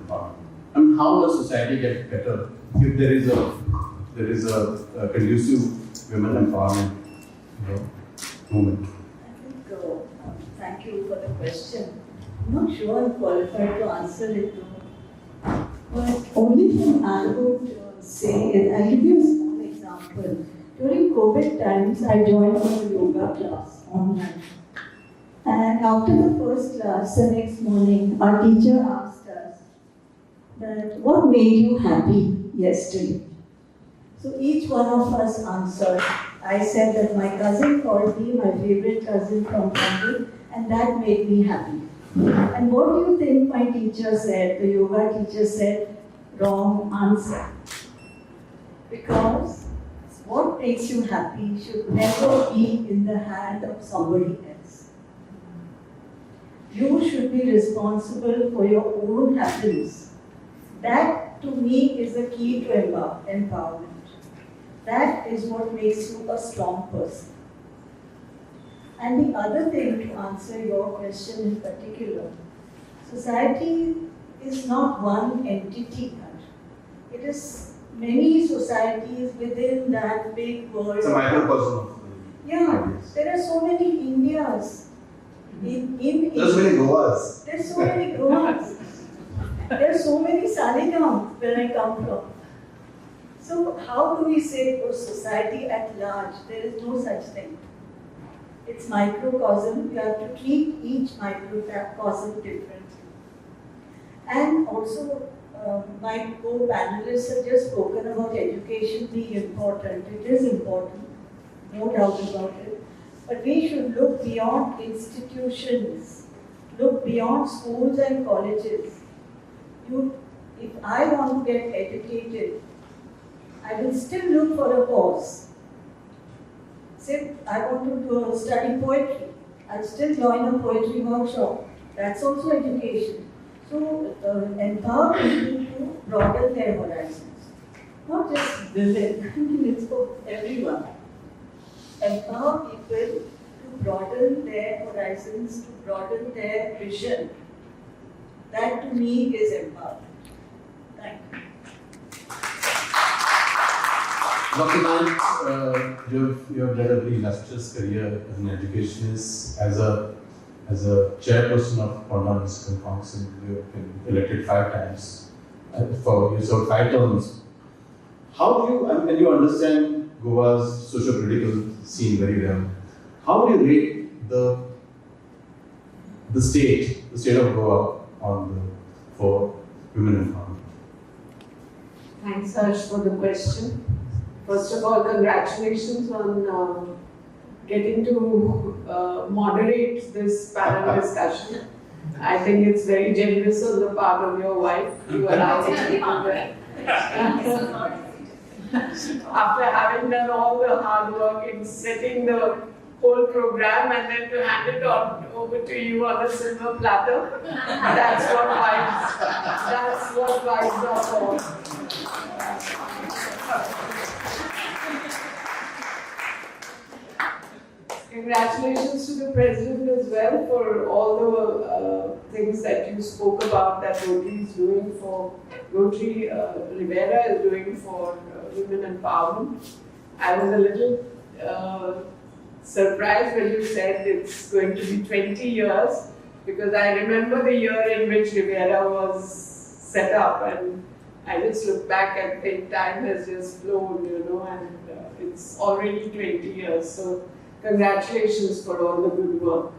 empowerment. I mean, how does society get better if there is a conducive women empowerment movement? I think, thank you for the question. I'm not sure I'm qualified to answer it though. But only thing I would say is, I'll give you a small example. During COVID times, I joined a yoga class online. And after the first class, the next morning, our teacher asked us that, what made you happy yesterday? So each one of us answered. I said that my cousin called me, my favorite cousin from Bombay, and that made me happy. And what do you think my teacher said, the yoga teacher said? Wrong answer. Because what makes you happy should never be in the hand of somebody else. You should be responsible for your own happiness. That to me is the key to empowerment. That is what makes you a strong person. And the other thing, to answer your question in particular, society is not one entity. It is many societies within that big world. It's a microcosm. Yeah, there are so many Indias. There's many Goas. There's so many Goas. There's so many Saligams where I come from. So how do we say for society at large? There is no such thing. It's microcosm. We have to treat each microcosm differently. And also, my co-panelists have just spoken about education being important. It is important, no doubt about it. But we should look beyond institutions, look beyond schools and colleges. If I want to get educated, I will still look for a course. Say, I want to study poetry. I'll still join a poetry workshop. That's also education. So, empower people to broaden their horizons. Not just women, it's for everyone. Empower people to broaden their horizons, to broaden their vision. That to me is empowerment. Thank you. Dr. Naik, you have led a very illustrious career as an educationist, as a chairperson of Prerna Municipal Council. You have been elected 5 times you served 5 terms. How do you, and you understand Goa's socio-political scene very well, how do you rate the state of Goa for women empowerment? Thanks, Harsh, for the question. First of all, congratulations on getting to moderate this panel discussion. I think it's very generous on the part of your wife. You allow me to do that. After having done all the hard work in setting the whole program and then to hand it on over to you on a silver platter, that's what wives are for. Congratulations to the President as well for all the things that you spoke about that Rotary is doing for, Rivera is doing for women empowerment. I was a little surprised when you said it's going to be 20 years because I remember the year in which Rivera was set up and I just look back and think time has just flown, and it's already 20 years. So congratulations for all the good work.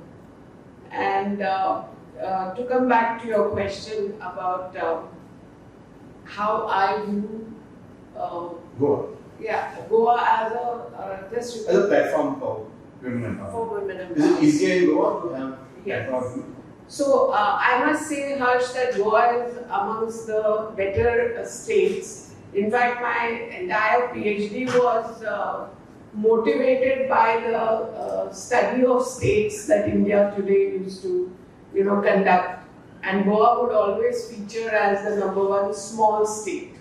And to come back to your question about how I view Goa. Yeah, Goa as a as a platform for women empowerment. For women empowerment. Is it easier in Goa to have Yes. platform? So I must say, Harsh, that Goa is amongst the better states. In fact, my entire PhD was motivated by the study of states that India today used to, conduct. And Goa would always feature as the #1 small state.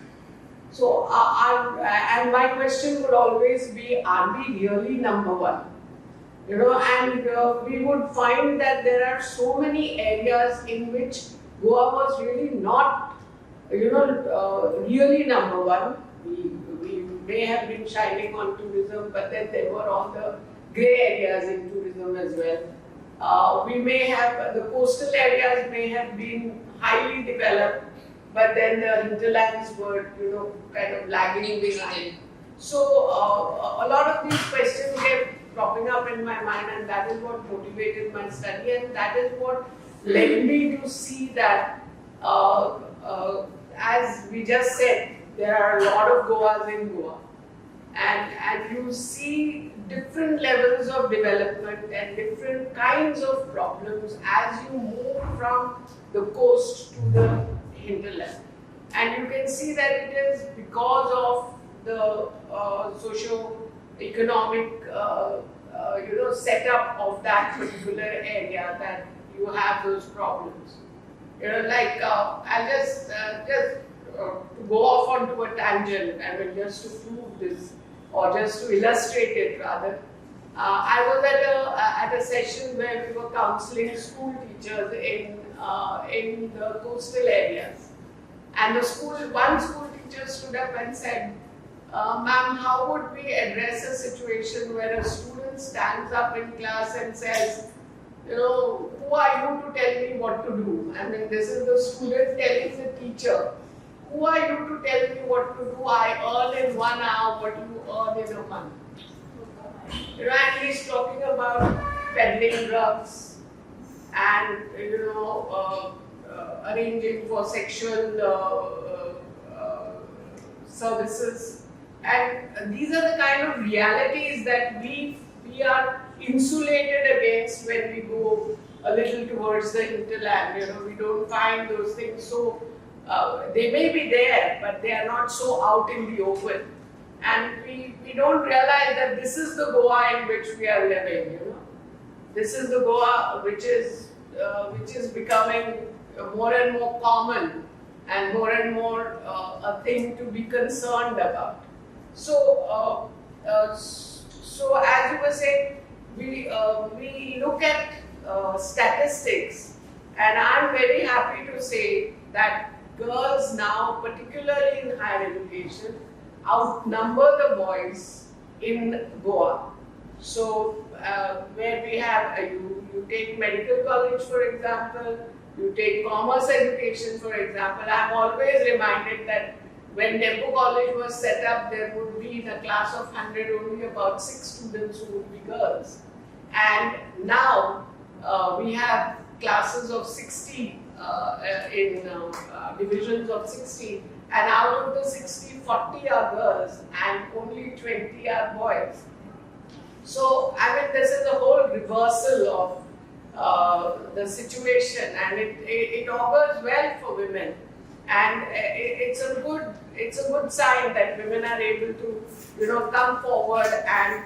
So, and my question would always be, are we really #1? And we would find that there are so many areas in which Goa was really not really number one. We may have been shining on tourism, but then there were all the grey areas in tourism as well. We may have, the coastal areas may have been highly developed, but then the hinterlands were, kind of lagging behind. So a lot of these questions kept cropping up in my mind, and that is what motivated my study, and that is what led me to see that, as we just said, there are a lot of Goas in Goa, and you see different levels of development and different kinds of problems as you move from the coast to the hinterland. And you can see that it is because of the socio-economic setup of that particular area that you have those problems. I'll just to go off onto a tangent, just to prove this, or just to illustrate it rather. I was at a session where we were counseling school teachers in the coastal areas, and one school teacher stood up and said, "Ma'am, how would we address a situation where a student stands up in class and says, who are you to tell me what to do?" This is the student telling the teacher, "Who are you to tell me what to do? I earn in 1 hour what you earn in a month." And he's talking about peddling drugs and arranging for sexual services, and these are the kind of realities that we are insulated against when we go a little towards the hinterland. We don't find those things, so they may be there, but they are not so out in the open. And we don't realize that this is the Goa in which we are living. This is the Goa which is becoming more and more common and more a thing to be concerned about. So, so as you were saying, we look at statistics, and I'm very happy to say that girls now, particularly in higher education, outnumber the boys in Goa. So, where we have, you take medical college for example, you take commerce education for example. I'm always reminded that when Temple College was set up, there would be in a class of 100 only about 6 students who would be girls. And now we have classes of 60 in divisions of 60, and out of the 60, 40 are girls and only 20 are boys. So, this is a whole reversal of the situation, and it augurs well for women. And it's a good sign that women are able to, come forward and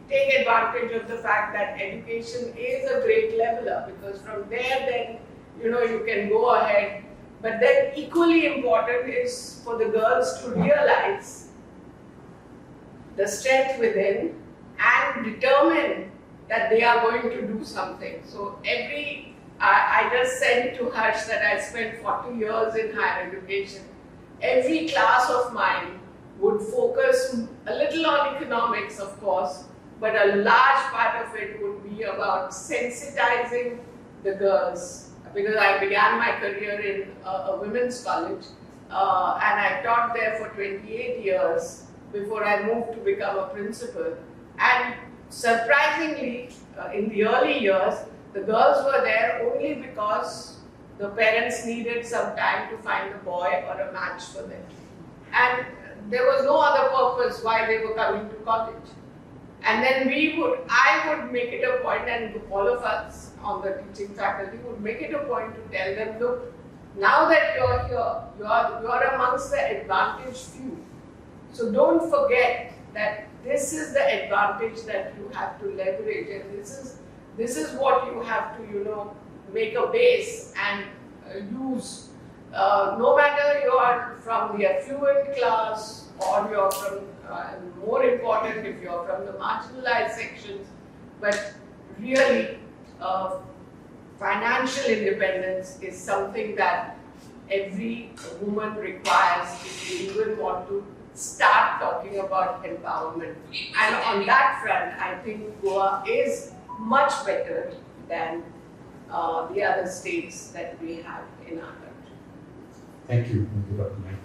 take advantage of the fact that education is a great leveler, because from there then, you can go ahead. But then equally important is for the girls to realize the strength within and determine that they are going to do something. So I just said to Harsh that I spent 40 years in higher education. Every class of mine would focus a little on economics, of course, but a large part of it would be about sensitizing the girls, because I began my career in a women's college, and I taught there for 28 years before I moved to become a principal. And surprisingly, in the early years, the girls were there only because the parents needed some time to find a boy or a match for them. And there was no other purpose why they were coming to college. And then I would make it a point, and all of us on the teaching faculty would make it a point to tell them, look, now that you're here, you're amongst the advantaged few. So don't forget that this is the advantage that you have to leverage, and this is what you have to, make a base and use. No matter you are from the affluent class or you're from, more important, if you're from the marginalized sections, but really financial independence is something that every woman requires if you even want to start talking about empowerment. And on that front, I think Goa is much better than the other states that we have in our country. Thank you, Dr. Naik.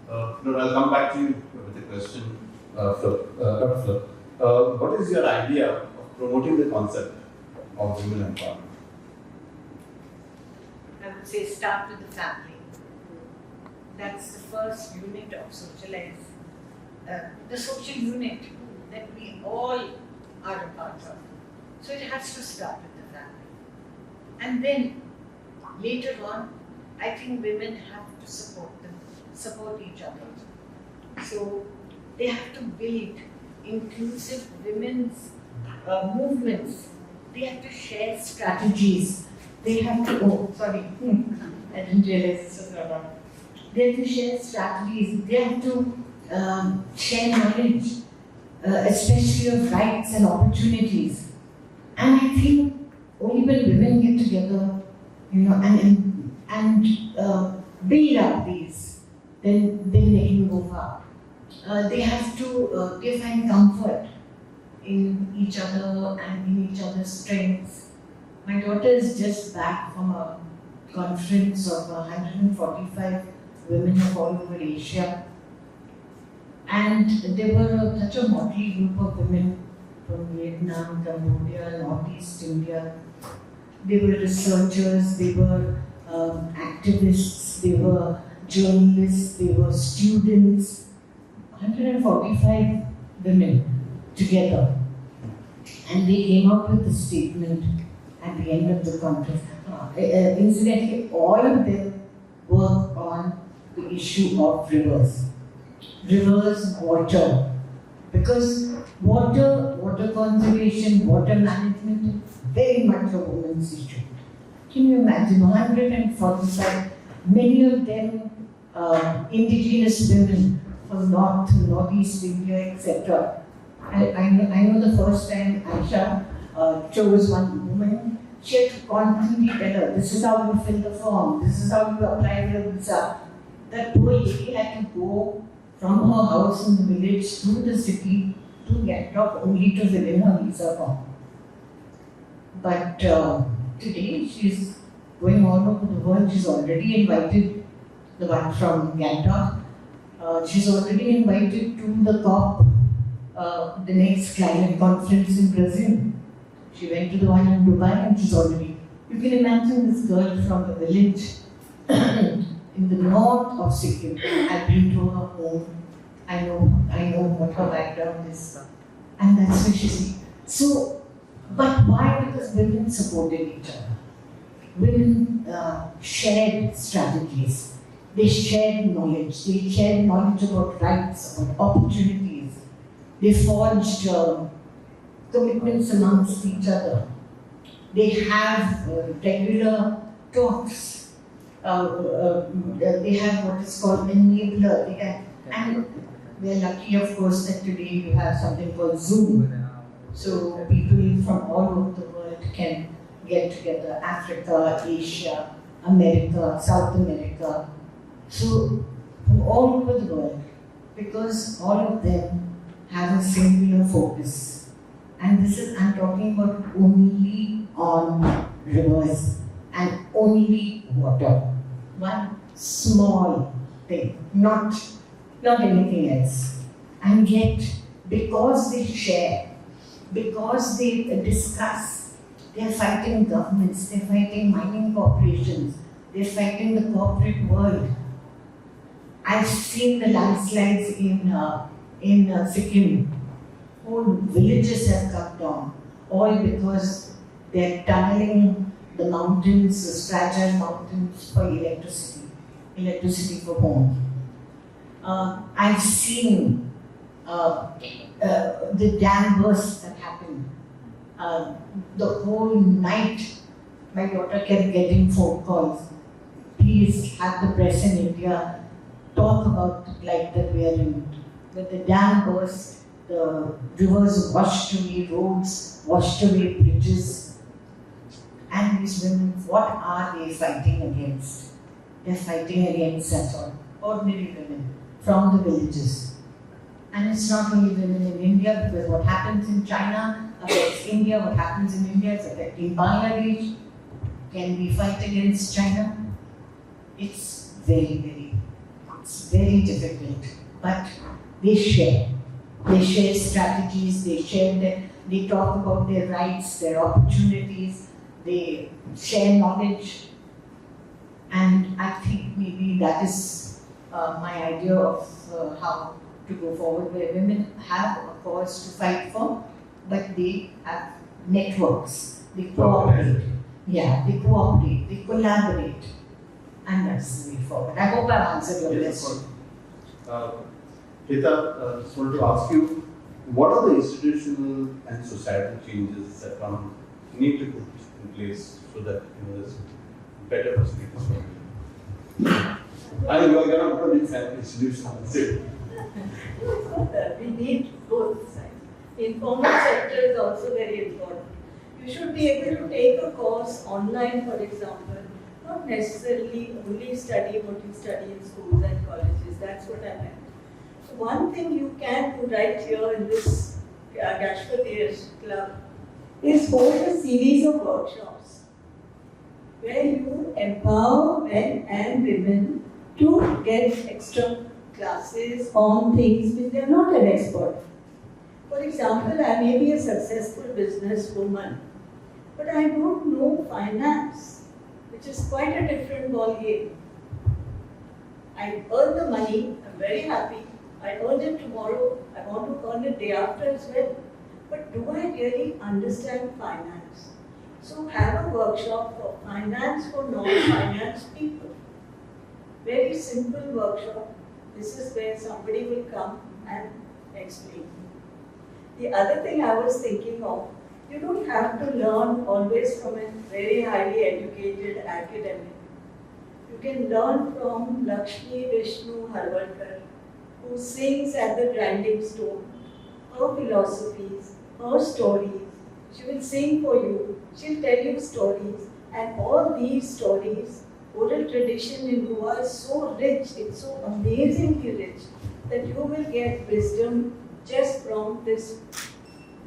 I'll come back to you with a question, Dr. Flip. What is your idea of promoting the concept of women empowerment? I would say start with the family. That's the first unit of socialize, the social unit that we all are a part of. So it has to start with the family. And then later on, I think women have to support each other. So they have to build inclusive women's movements. They have to share strategies. They have to, I didn't realize this was not on. They have to share strategies. They have to share knowledge, especially of rights and opportunities. And I think only when women get together, and build up these, then they can go far. They have to find comfort in each other and in each other's strengths. My daughter is just back from a conference of 145 women of all over Asia. And there were such a motley group of women from Vietnam, Cambodia, Northeast India. They were researchers, they were activists, they were journalists, they were students. 145 women together. And they came up with a statement at the end of the conference. Incidentally, all of them work on the issue of rivers. Rivers, water. Because water conservation, water management is very much a woman's issue. Can you imagine 145, many of them indigenous women from North, Northeast India, etc. I know the first time Aisha chose one woman, she had to constantly tell her, this is how you fill the form, this is how you apply for a visa. That poor lady had to go from her house in the village to the city to Gangtok only to fill in her visa form. But today she's going all over the world. She's already invited, the one from Gangtok, she's already invited to the COP, the next climate conference in Brazil. She went to the one in Dubai and she's already, you can imagine this girl from a village in the north of Sikkim. I've been to her home. I know what her background is. And that's where she's. So, but why? Because women supported each other. Women shared strategies. They shared knowledge. They shared knowledge about rights, about opportunities. They forged commitments amongst each other. They have regular talks. They have what is called enabler. And we're lucky, of course, that today you have something called Zoom. So people from all over the world can get together. Africa, Asia, America, South America. So from all over the world. Because all of them have a singular focus. And this is, I'm talking about only on rivers and only water. One small thing, not anything else. And yet, because they share, because they discuss, they're fighting governments, they're fighting mining corporations, they're fighting the corporate world. I've seen the landslides in Sikkim. Whole villages have come down, all because they're tunneling the mountains, the fragile mountains for electricity for home. I've seen the dam bursts that happened. The whole night, my daughter kept getting phone calls. Please have the press in India talk about the plight that we are in. When the dam burst, the rivers washed away roads, washed away bridges. And these women, what are they fighting against? they're fighting against that all. Ordinary women from the villages. And it's not only women in India, because what happens in China affects India, what happens in India is affecting Bangladesh. Can we fight against China? It's very difficult. But they share. They share strategies, they talk about their rights, their opportunities, they share knowledge. And I think maybe that is my idea of how to go forward, where women have a cause to fight for, but they have networks, they cooperate. Yeah, they cooperate, they collaborate, and that's the way forward. I hope I've answered your question. Rita, just wanted to ask you, what are the institutional and societal changes that one need to put in place so that there's better facilities for women? I know you're going to put a big fan institution, that's it. We need both sides. The informal sector is also very important. You should be able to take a course online, for example, not necessarily only study what you study in schools and colleges. That's what I meant. So one thing you can do right here in this Gashpatir's club is hold a series of workshops where you empower men and women to get extra classes on things which they are not an expert. For example, I may be a successful businesswoman, but I don't know finance, which is quite a different ballgame. I earn the money, I'm very happy, I earn it tomorrow, I want to earn it day after as well. But do I really understand finance? So have a workshop for finance for non-finance people. Very simple workshop. This is where somebody will come and explain. The other thing I was thinking of, you don't have to learn always from a very highly educated academic. You can learn from Lakshmi Vishnu Harwalkar, who sings at the grinding stone, her philosophies, her stories. She will sing for you, she'll tell you stories, and all these stories, oral tradition in Goa is so rich, it's so amazingly rich, that you will get wisdom just from this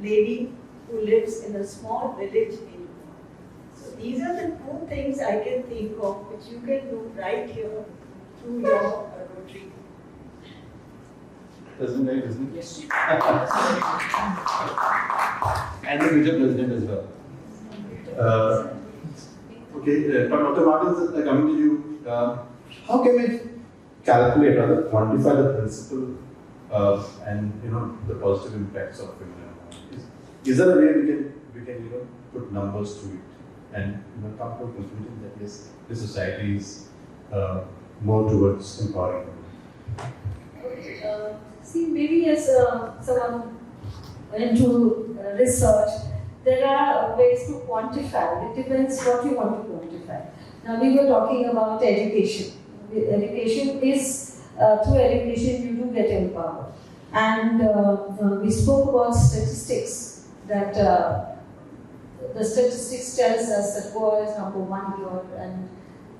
lady who lives in a small village in Goa. So these are the two things I can think of which you can do right here through your Rotary. President, isn't it? Yes. And the future president as well. Okay, Dr. Martins, coming to you, how can we calculate or quantify the principle and the positive impacts of women? Is there a way we can put numbers to it and come to a conclusion that yes, the society is more towards empowering women? Okay, see, maybe as someone into research, there are ways to quantify. It depends what you want to quantify. Now, we were talking about education. Education is, through education, you do get empowered. And we spoke about statistics, that the statistics tells us that Goa is number one here and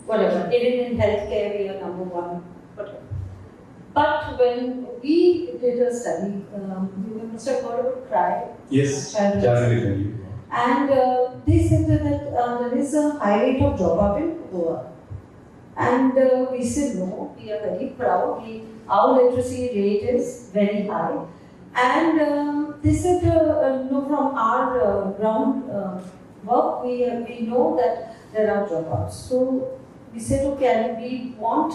whatever. Even in healthcare, we are number one, whatever. But when we did a study, you must have heard about CRY. Yes, and they said that there is a high rate of dropout in Goa. And we said no, we are very proud. Our literacy rate is very high. And they said no, from our ground work, we know that there are dropouts. So we said, okay, we want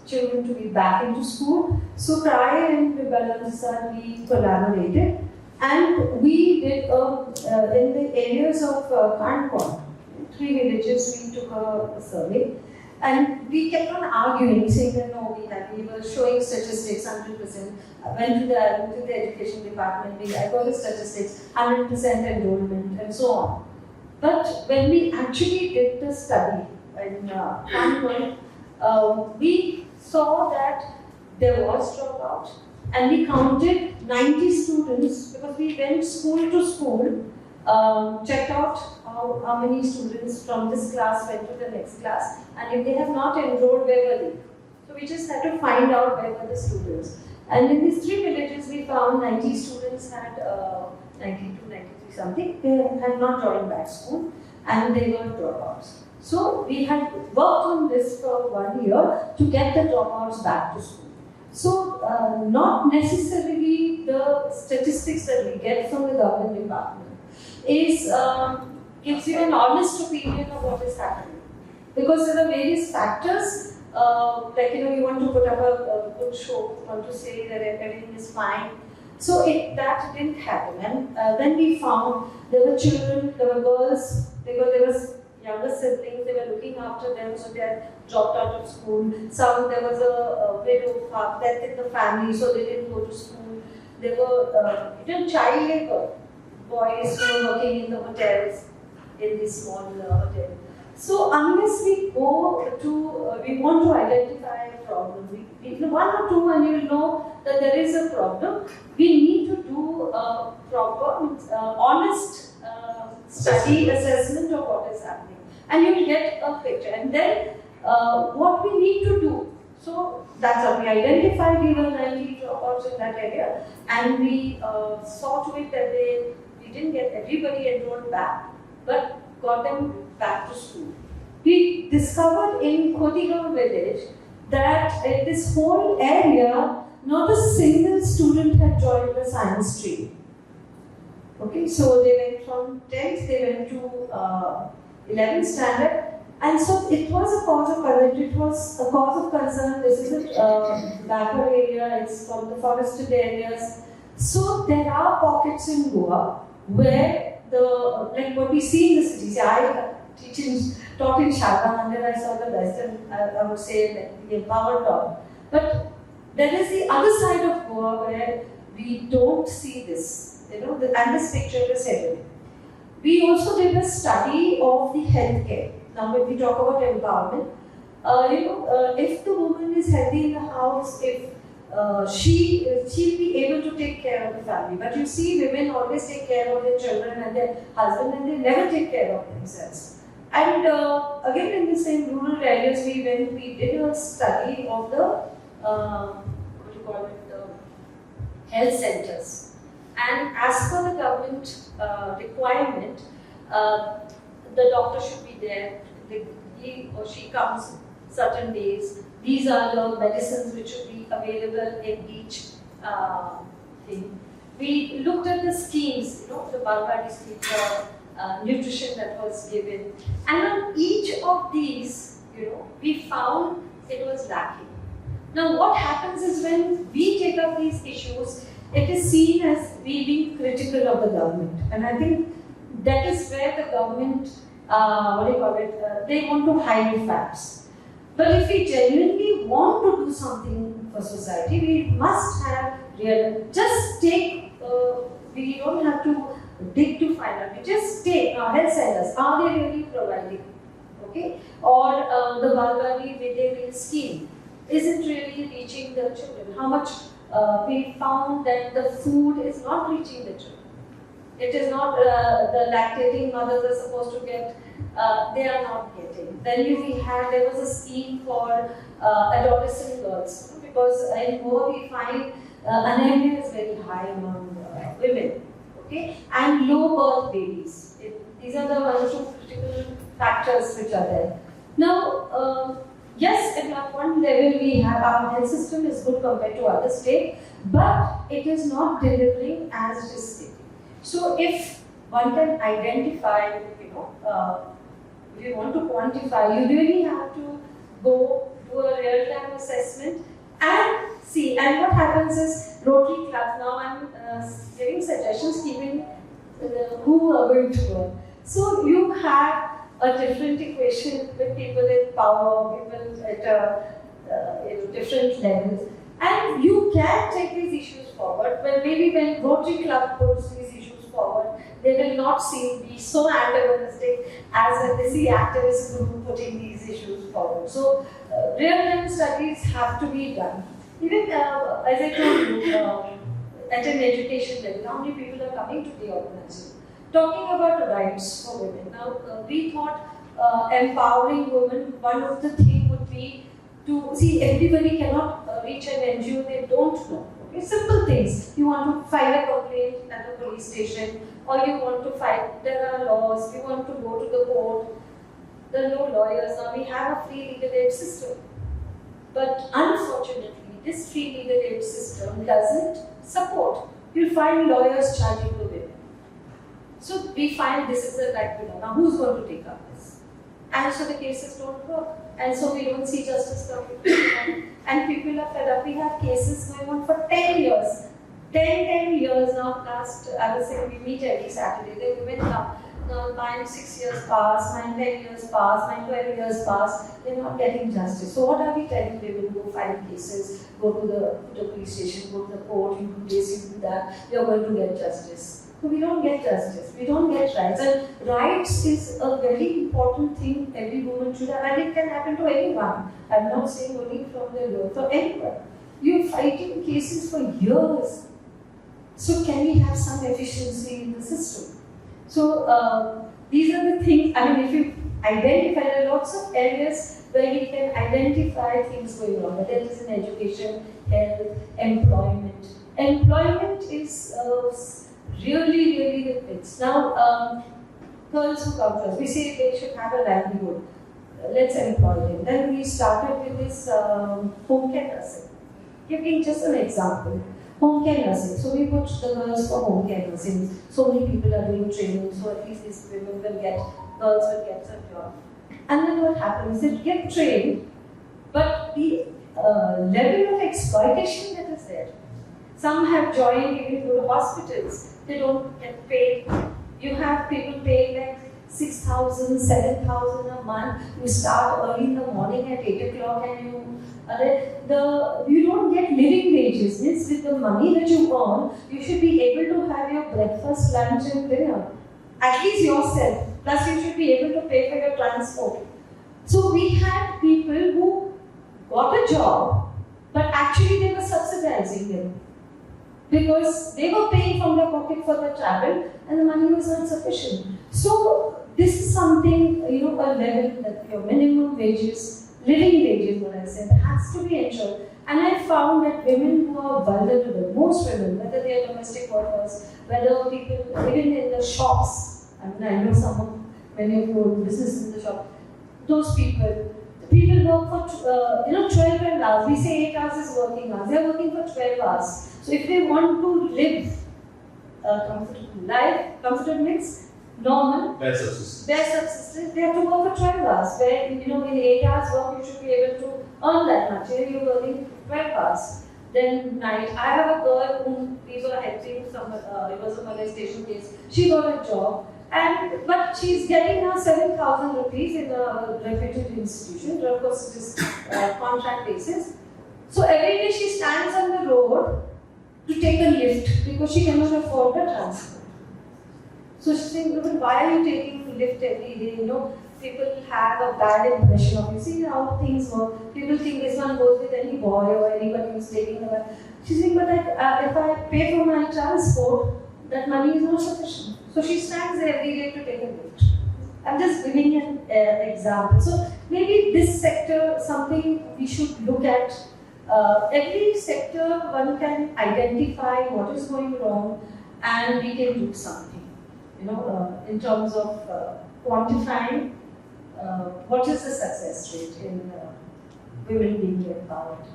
children to be back into school. So CRY and Balansa, we collaborated, and we did in the areas of Kanpon, 3 villages, we took a survey, and we kept on arguing, saying that no, we were showing statistics 100%. I went to the education department, I got the statistics 100% enrollment and so on. But when we actually did the study in Kanpon, we saw that there was dropout, and we counted 90 students because we went school to school, checked out how many students from this class went to the next class, and if they have not enrolled, where were they? So we just had to find out where were the students. And in these 3 villages, we found 90 students had 92, 93 something. They had not joined back school, and they were dropouts. So we had worked on this for 1 year to get the dropouts back to school. So not necessarily the statistics that we get from the government department is gives you an honest opinion of what is happening, because there are various factors. Like you want to put up a good show, you want to say that everything is fine. So that didn't happen, and then we found there were children, there were girls, there was younger siblings, they were looking after them, so they had dropped out of school. Some, there was a widow, death in the family, so they didn't go to school. There were even child labor, boys who were working in the hotels, in these small hotels. So unless we go to, we want to identify a problem, we 1 or 2 and you will know that there is a problem, we need to do a proper, honest study assessment of what is happening. And you will get a picture. And then what we need to do. So that's how we identified we were 90 dropouts in that area, and we saw to it that we didn't get everybody enrolled back, but got them back to school. We discovered in Khotigaon village that in this whole area, not a single student had joined the science stream. Okay, so they went from 10th, they went to 11th standard, and so it was a cause of concern. It was a cause of concern. This is a backward area, it's from the forested areas. So there are pockets in Goa where like what we see in the cities. I taught in Shaka, and then I saw the best, and I would say like the empowered talk. But there is the other side of Goa where we don't see this, and this picture is hidden. We also did a study of the healthcare. Now, when we talk about empowerment, if the woman is healthy in the house, if she'll be able to take care of the family. But you see, women always take care of their children and their husband, and they never take care of themselves. And again, in the same rural areas, we did a study of the the health centers. And as per the government requirement, the doctor should be there. He or she comes certain days. These are the medicines which should be available in each thing. We looked at the schemes, the Balwadi scheme for nutrition that was given. And on each of these, we found it was lacking. Now what happens is when we take up these issues, it is seen as we being critical of the government. And I think that is where the government, they want to hide facts. But if we genuinely want to do something for society, we must have just take, we don't have to dig to find out, we just take our health centers, are they really providing? Okay? Or the Balwadi midday meal scheme, is it really reaching the children? How much we found that the food is not reaching the children. It is not, the lactating mothers are supposed to get, they are not getting. Then there was a scheme for adolescent girls, because in Goa we find anemia is very high among women, okay, and low birth babies. These are the 1 or 2 critical factors which are there. Now, yes, at one level we have, our health system is good compared to other states, but it is not delivering as it is stated. So if one can identify, if you want to quantify, you really have to go do a real-time assessment and see. And what happens is Rotary Clubs, now I'm giving suggestions, keeping who are going to work. So you have a different equation with people in power, people at different levels. And you can take these issues forward, but maybe when Rotary Club puts these issues forward, they will not be so antagonistic as when they see activist group putting these issues forward. So real-time studies have to be done. Even as I told you, at an education level, how many people are coming to the organization? talking about rights for women. Now, we thought empowering women, one of the things would be to see everybody cannot reach an NGO they don't know. Okay? Simple things. You want to file a complaint at the police station, or you want to fight, there are laws, you want to go to the court. There are no lawyers. Now we have a free legal aid system. But unfortunately, this free legal aid system doesn't support. You'll find lawyers charging the women. So we find this is the right below. Now who's going to take up this? And so the cases don't work. And so we don't see justice coming. And people are fed up. We have cases going on for 10 years. 10 years now. Last, I was saying we meet every Saturday. The women come. Now, mine 6 years pass, mine 10 years pass, mine 12 years pass, they're not getting justice. So what are we telling women? Go file cases, go to the police station, go to the court, you do this, you do that, you're going to get justice. So we don't get justice, we don't get rights. And rights is a very important thing every woman should have, and it can happen to anyone. I'm not saying only from the law, for anyone. You're fighting cases for years. So can we have some efficiency in the system? So these are the things, I mean, if you identify, there are lots of areas where we can identify things going on, whether it is in education, health, employment. Employment is really the fix. Now, girls who come to us, we say they should have a livelihood. Let's employ them. Then we started with this home care nursing. Giving just an example. Home care nursing. So we put the girls for home care nursing. So many people are doing training, so at least these women will get, girls will get a job. And then what happens? They get trained, but the level of exploitation that is there. Some have joined even to hospitals. They don't get paid. You have people paying like 6,000, 7,000 a month. You start early in the morning at 8 o'clock and you don't get living wages. Means with the money that you earn, you should be able to have your breakfast, lunch and dinner. At least yourself. Plus you should be able to pay for your transport. So we had people who got a job, but actually they were subsidizing them. Because they were paying from their pocket for the travel and the money was not sufficient. So this is something, a level that your minimum wages, living wages, what I said, has to be ensured. And I found that women who are vulnerable, most women, whether they are domestic workers, whether people, even in the shops, I mean, I know many of you own business in the shop, those people work for 12 hours. We say 8 hours is working hours. They are working for 12 hours. So if they want to live a comfortable life, comfortable means normal, bare subsistence, they have to work for 12 hours. Where in 8 hours work, you should be able to earn that much. Here you're working 12 hours. Then night, I have a girl whom we were helping. It was a molestation case. She got a job. But she's getting now 7,000 rupees in a reputed institution. Of course, it is contract basis. So every day she stands on the road to take a lift because she cannot afford the transport. So she's saying, why are you taking the lift every day? People have a bad impression of you. See how things work. People think this one goes with any boy or anybody who's taking the bus. She's saying, but if I pay for my transport, that money is not sufficient. So she stands there every day to take a lift. I'm just giving an example. So maybe this sector, something we should look at. Every sector, one can identify what is going wrong and we can do something. In terms of quantifying what is the success rate in women being empowered.